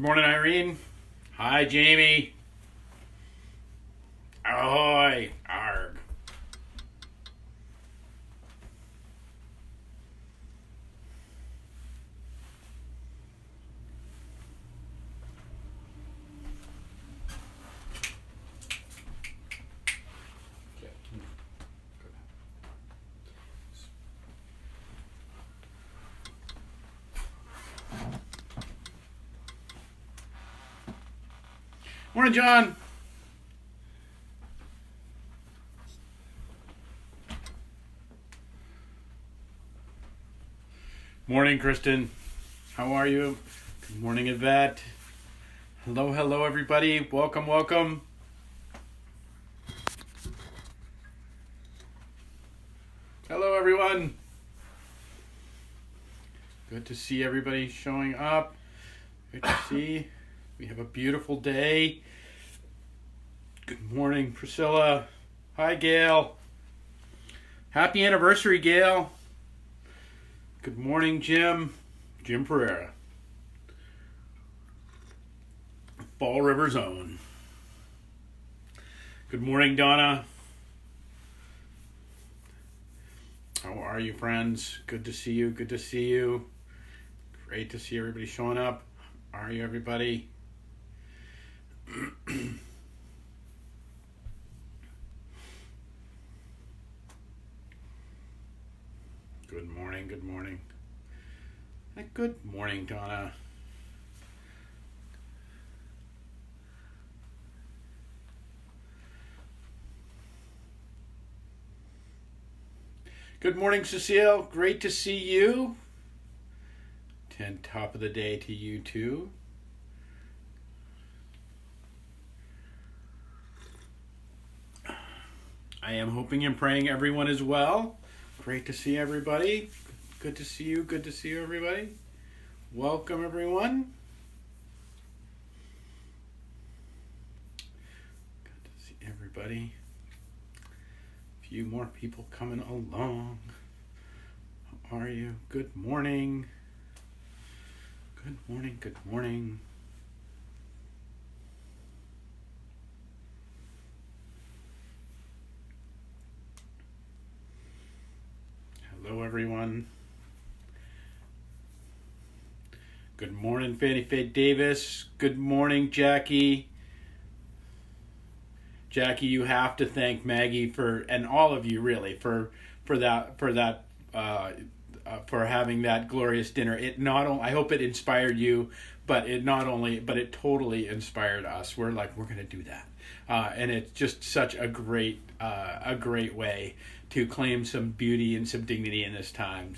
Good morning, Irene. Hi, Jamie. Ahoy. Arg. Morning, John. Morning, Kristen. How are you? Good morning, Yvette. Hello, everybody. Welcome. Hello, everyone. Good to see everybody showing up. Good to see. We have a beautiful day. Good morning, Priscilla. Hi, Gail. Happy anniversary, Gail. Good morning, Jim. Jim Pereira. Fall River's own. Good morning, Donna. How are you, friends? Good to see you. Great to see everybody showing up. How are you, everybody? Good morning. Good morning, Donna. Good morning, Cecile. Great to see you. Top of the day to you too. I am hoping and praying everyone is well. Great to see everybody. Good to see you, everybody. Welcome, everyone. Good to see everybody. A few more people coming along. How are you? Good morning. Good morning. Hello, everyone. Good morning, Fanny Faye Davis. Good morning, Jackie. Jackie, you have to thank Maggie and all of you really for having that glorious dinner. I hope it inspired you, but it totally inspired us. We're going to do that, and it's just such a great way to claim some beauty and some dignity in this time.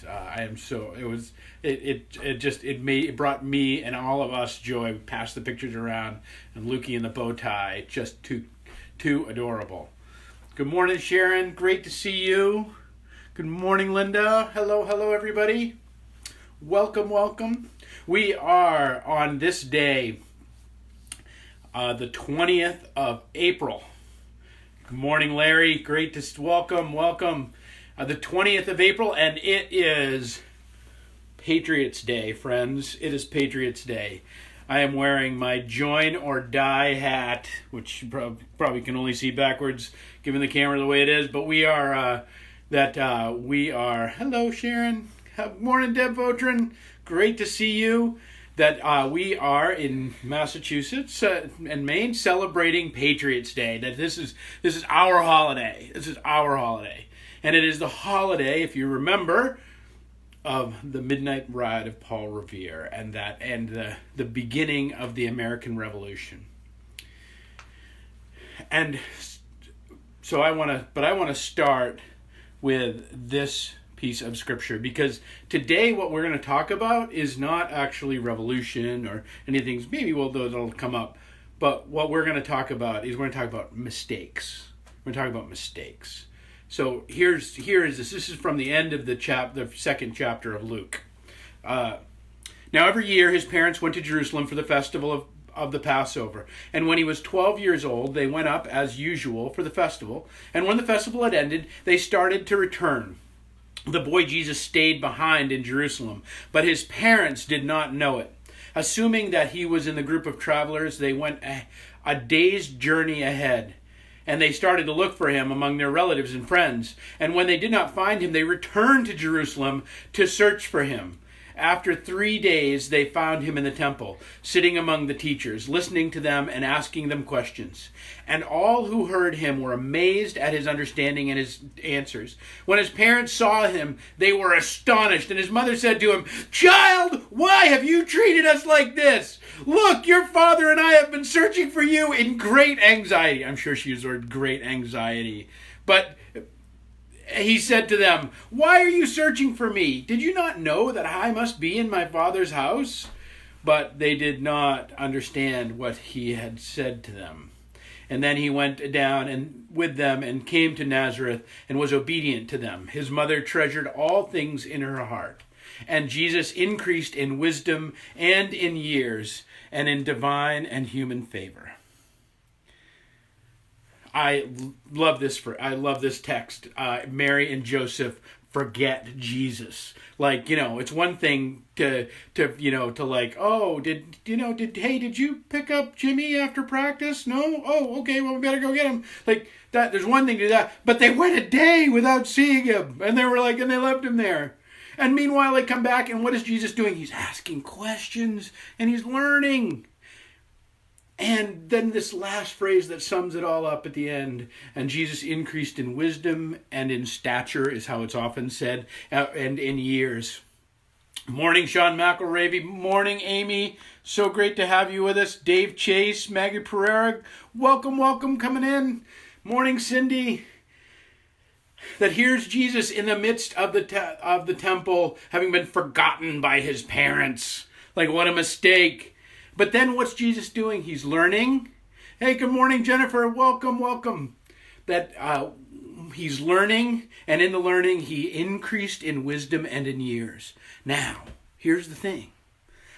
It brought me and all of us joy. We passed the pictures around, and Lukey in the bow tie, just too adorable. Good morning, Sharon. Great to see you. Good morning, Linda. Hello, everybody. Welcome. We are on this day, the 20th of April. Good morning, Larry. Great to welcome. The 20th of April, and it is Patriots Day, friends. It is Patriots Day. I am wearing my join or die hat, which you probably can only see backwards, given the camera the way it is. But we are. Hello, Sharon. Morning, Deb Votrin. Great to see you. That we are in Massachusetts and Maine celebrating Patriots Day. That this is our holiday. And it is the holiday, if you remember, of the Midnight Ride of Paul Revere and the beginning of the American Revolution. And so I want to start with this piece of scripture, because today what we're going to talk about is not actually revolution or anything. Maybe that'll come up, but what we're going to talk about is mistakes. We're going to talk about mistakes. So here is this. This is from the end of the second chapter of Luke. Now every year his parents went to Jerusalem for the festival of the Passover. And when he was 12 years old, they went up as usual for the festival. And when the festival had ended, they started to return. The boy Jesus stayed behind in Jerusalem, but his parents did not know it. Assuming that he was in the group of travelers, they went a day's journey ahead. And they started to look for him among their relatives and friends. And when they did not find him, they returned to Jerusalem to search for him. After 3 days, they found him in the temple, sitting among the teachers, listening to them and asking them questions. And all who heard him were amazed at his understanding and his answers. When his parents saw him, they were astonished. And his mother said to him, "Child, why have you treated us like this? Look, your father and I have been searching for you in great anxiety." I'm sure she used the word great anxiety. But he said to them, "Why are you searching for me? Did you not know that I must be in my father's house?" But they did not understand what he had said to them. And then he went down and with them and came to Nazareth and was obedient to them. His mother treasured all things in her heart. And Jesus increased in wisdom and in years and in divine and human favor. I love this text. Mary and Joseph forget Jesus. Like, it's one thing to like, oh, did you pick up Jimmy after practice? No? Oh, okay, well, we better go get him. Like that, there's one thing to do that. But they went a day without seeing him. And they left him there. And meanwhile, they come back, and what is Jesus doing? He's asking questions, and he's learning. And then this last phrase that sums it all up at the end, and Jesus increased in wisdom and in stature, is how it's often said, and in years. Morning, Sean McElravy. Morning, Amy. So great to have you with us. Dave Chase, Maggie Pereira, welcome coming in. Morning, Cindy. That here's Jesus in the midst of the temple, having been forgotten by his parents. Like, what a mistake. But then what's Jesus doing? He's learning. Hey, good morning, Jennifer. Welcome. That he's learning, and in the learning, he increased in wisdom and in years. Now, here's the thing.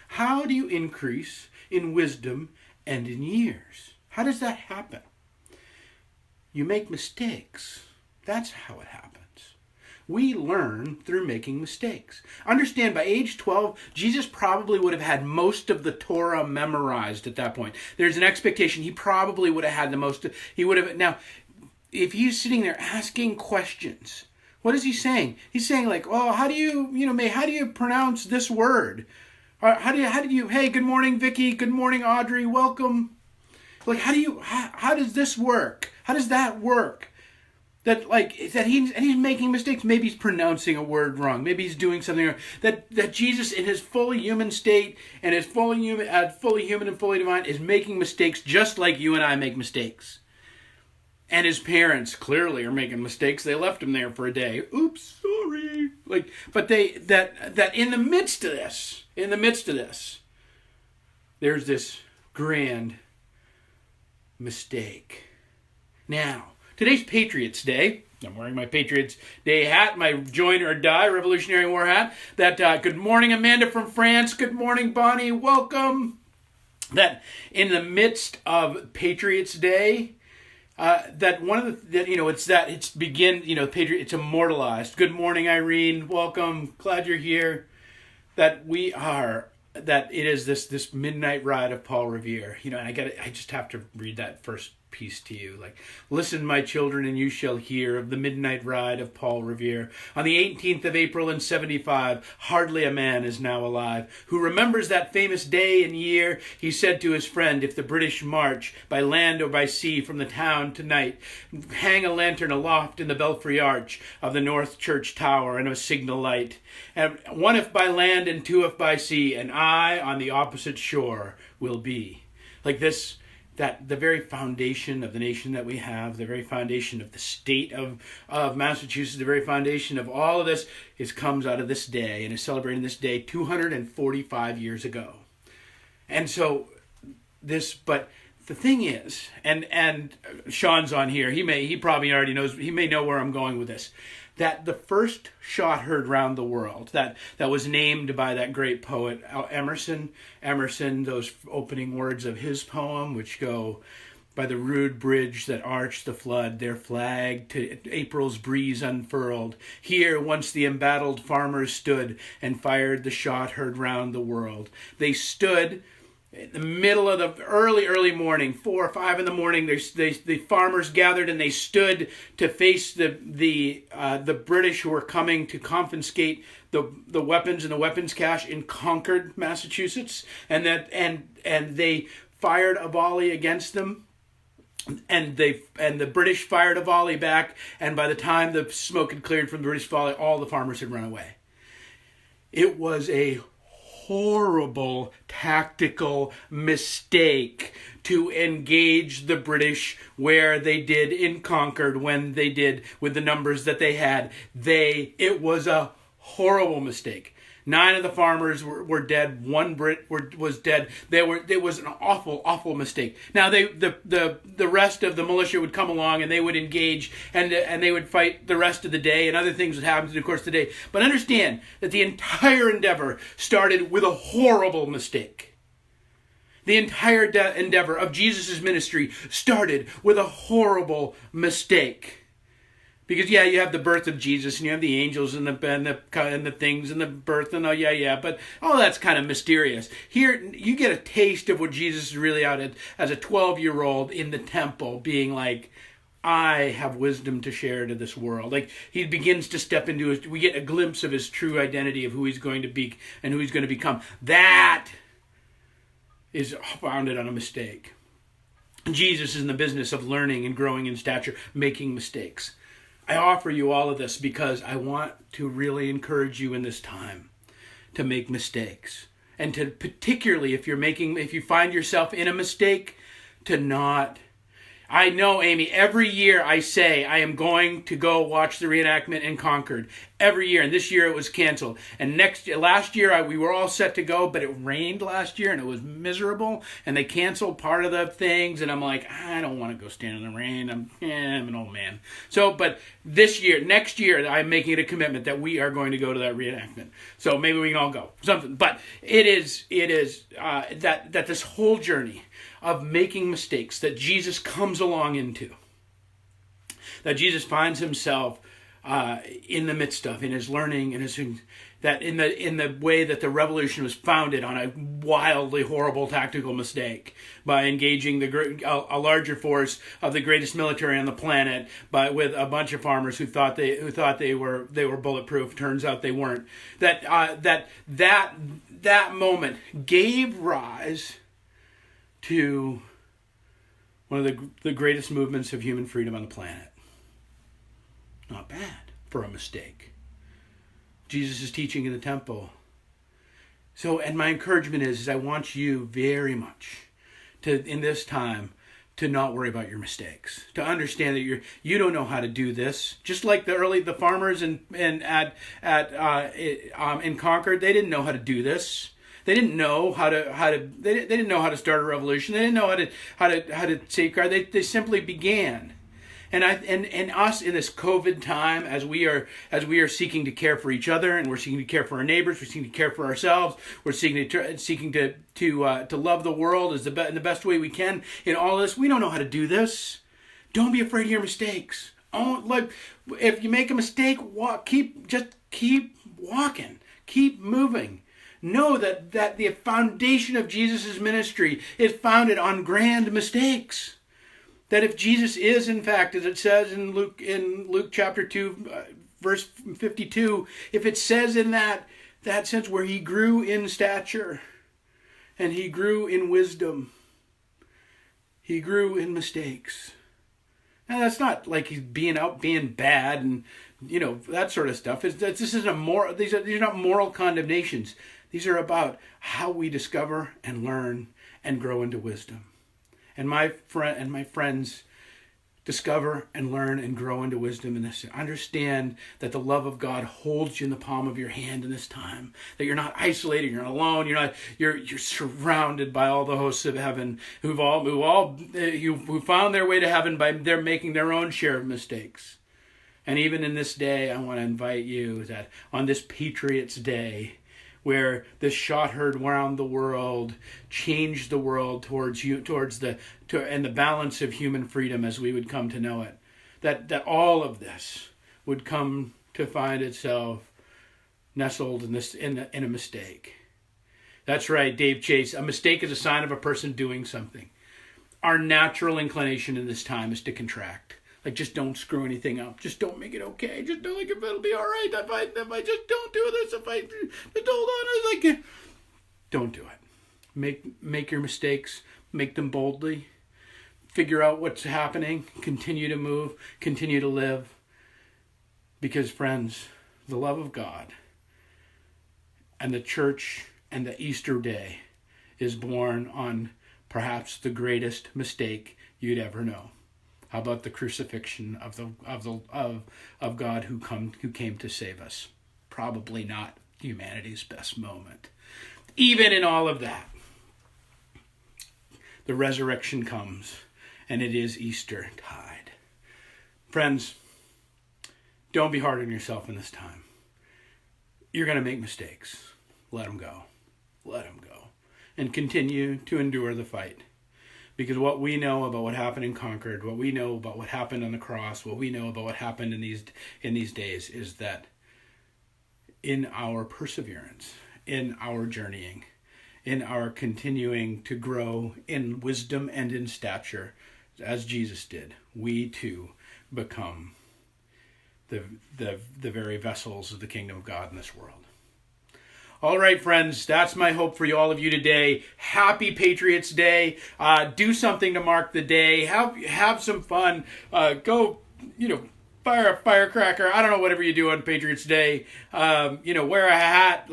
How do you increase in wisdom and in years? How does that happen? You make mistakes. That's how it happens. We learn through making mistakes. Understand, by age 12, Jesus probably would have had most of the Torah memorized at that point. There's an expectation he probably would have had the most. Now, if he's sitting there asking questions, what is he saying? He's saying like, "Oh, how do you pronounce this word? Or how did you? Hey, good morning, Vicky. Good morning, Audrey. Welcome. Like, how does this work? How does that work?" That he's making mistakes. Maybe he's pronouncing a word wrong. Maybe he's doing something wrong. That Jesus, in his fully human state and his fully human and fully divine, is making mistakes just like you and I make mistakes. And his parents clearly are making mistakes. They left him there for a day. Oops, sorry. But in the midst of this, there's this grand mistake. Now, today's Patriots Day. I'm wearing my Patriots Day hat, my Join or Die Revolutionary War hat. Good morning, Amanda from France. Good morning, Bonnie. Welcome. That in the midst of Patriots Day, it's immortalized. Good morning, Irene. Welcome. Glad you're here. That it is this midnight ride of Paul Revere. And I just have to read that first piece to you. Like, "Listen, my children, and you shall hear of the midnight ride of Paul Revere. On the 18th of April in 75, hardly a man is now alive who remembers that famous day and year. He said to his friend, if the British march by land or by sea from the town tonight, hang a lantern aloft in the belfry arch of the North Church Tower and a signal light. And one if by land and two if by sea, and I on the opposite shore will be." Like this, that the very foundation of the nation that we have, the very foundation of the state of Massachusetts, the very foundation of all of this comes out of this day and is celebrating this day 245 years ago. And so but the thing is, and Sean's on here, he probably already knows, he may know where I'm going with this, that the first shot heard round the world, that was named by that great poet Emerson, those opening words of his poem, which go, by the rude bridge that arched the flood, their flag to April's breeze unfurled. Here once the embattled farmers stood and fired the shot heard round the world. They stood in the middle of the early morning, 4 or 5 in the morning. The farmers gathered and they stood to face the British who were coming to confiscate the weapons and the weapons cache in Concord, Massachusetts, and they fired a volley against them. And the British fired a volley back, and by the time the smoke had cleared from the British volley, all the farmers had run away. It was a horrible tactical mistake to engage the British where they did in Concord when they did with the numbers that they had. It was a horrible mistake. 9 of the farmers were dead. 1 Brit was dead. It was an awful mistake. Now the rest of the militia would come along and they would engage and they would fight the rest of the day, and other things would happen in the course of the day. But understand that the entire endeavor started with a horrible mistake. The entire endeavor of Jesus' ministry started with a horrible mistake. Because you have the birth of Jesus and you have the angels and the things and the birth and but all that's kind of mysterious. Here you get a taste of what Jesus is really out at as a 12-year-old in the temple, being like, I have wisdom to share to this world. Like he begins to step into we get a glimpse of his true identity of who he's going to be and who he's going to become. That is founded on a mistake. Jesus is in the business of learning and growing in stature, making mistakes. I offer you all of this because I want to really encourage you in this time to make mistakes. And to particularly if you find yourself in a mistake, to not. I know, Amy, every year I say I am going to go watch the reenactment in Concord. Every year. And this year it was canceled. And last year we were all set to go, but it rained last year and it was miserable. And they canceled part of the things. And I'm like, I don't want to go stand in the rain. I'm an old man. So, but next year, I'm making it a commitment that we are going to go to that reenactment. So maybe we can all go. Something. But it is that this whole journey of making mistakes that Jesus comes along into, that Jesus finds himself in the midst of, in his learning, in the way that the revolution was founded on a wildly horrible tactical mistake by engaging a larger force of the greatest military on the planet, with a bunch of farmers who thought they were bulletproof. Turns out they weren't. That moment gave rise to one of the greatest movements of human freedom on the planet. Not bad for a mistake. Jesus is teaching in the temple. So, and my encouragement is I want you very much to, in this time, to not worry about your mistakes. To understand that you don't know how to do this. Just like the farmers in Concord, they didn't know how to do this. They didn't know how to they didn't know how to start a revolution. They didn't know how to safeguard. They simply began. And us in this COVID time, as we are seeking to care for each other, and we're seeking to care for our neighbors, we're seeking to care for ourselves, we're seeking to love the world in the best way we can. In all this, we don't know how to do this. Don't be afraid of your mistakes. If you make a mistake, keep walking, keep moving. Know that the foundation of Jesus' ministry is founded on grand mistakes. That if Jesus is, in fact, as it says in Luke chapter 2, verse 52, if it says in that sense where he grew in stature and he grew in wisdom, he grew in mistakes. Now that's not like he's being bad and that sort of stuff. These are not moral condemnations. These are about how we discover and learn and grow into wisdom. And my friends, discover and learn and grow into wisdom in this. Understand that the love of God holds you in the palm of your hand in this time. That you're not isolated, you're not alone, you're surrounded by all the hosts of heaven who found their way to heaven by their making their own share of mistakes. And even in this day, I want to invite you that on this Patriots' Day, where this shot heard around the world changed the world towards the balance of human freedom as we would come to know it. That all of this would come to find itself nestled in a mistake. That's right, Dave Chase. A mistake is a sign of a person doing something. Our natural inclination in this time is to contract. Like, just don't screw anything up. Just don't make it okay. Just don't, like, if it'll be all right. If I just don't do this, if I just hold on, like, don't do it. Make your mistakes. Make them boldly. Figure out what's happening. Continue to move. Continue to live. Because, friends, the love of God and the church and the Easter day is born on perhaps the greatest mistake you'd ever know. How about the crucifixion of God who came to save us? Probably not humanity's best moment. Even in all of that, the resurrection comes, and it is Easter tide. Friends, don't be hard on yourself in this time. You're going to make mistakes. Let them go. Let them go. And continue to endure the fight. Because what we know about what happened in Concord, what we know about what happened on the cross, what we know about what happened in these days is that in our perseverance, in our journeying, in our continuing to grow in wisdom and in stature, as Jesus did, we too become the very vessels of the kingdom of God in this world. All right, friends, that's my hope for all of you today. Happy Patriots Day. Do something to mark the day. Have some fun. Go, fire a firecracker. I don't know, whatever you do on Patriots Day. Wear a hat.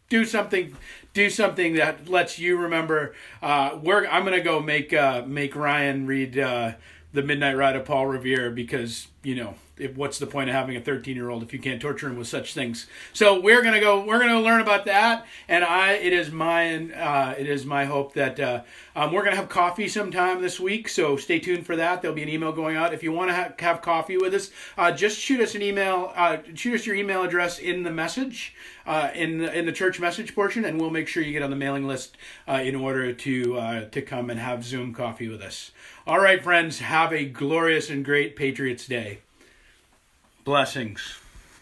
Do something that lets you remember. I'm going to go make Ryan read The Midnight Ride of Paul Revere because, what's the point of having a 13-year-old if you can't torture him with such things? So we're gonna learn about that, and it is my hope that we're gonna have coffee sometime this week. So stay tuned for that. There'll be an email going out. If you want to have coffee with us, just shoot us an email. Shoot us your email address in the message, in the church message portion, and we'll make sure you get on the mailing list in order to come and have Zoom coffee with us. All right, friends, have a glorious and great Patriots Day. Blessings.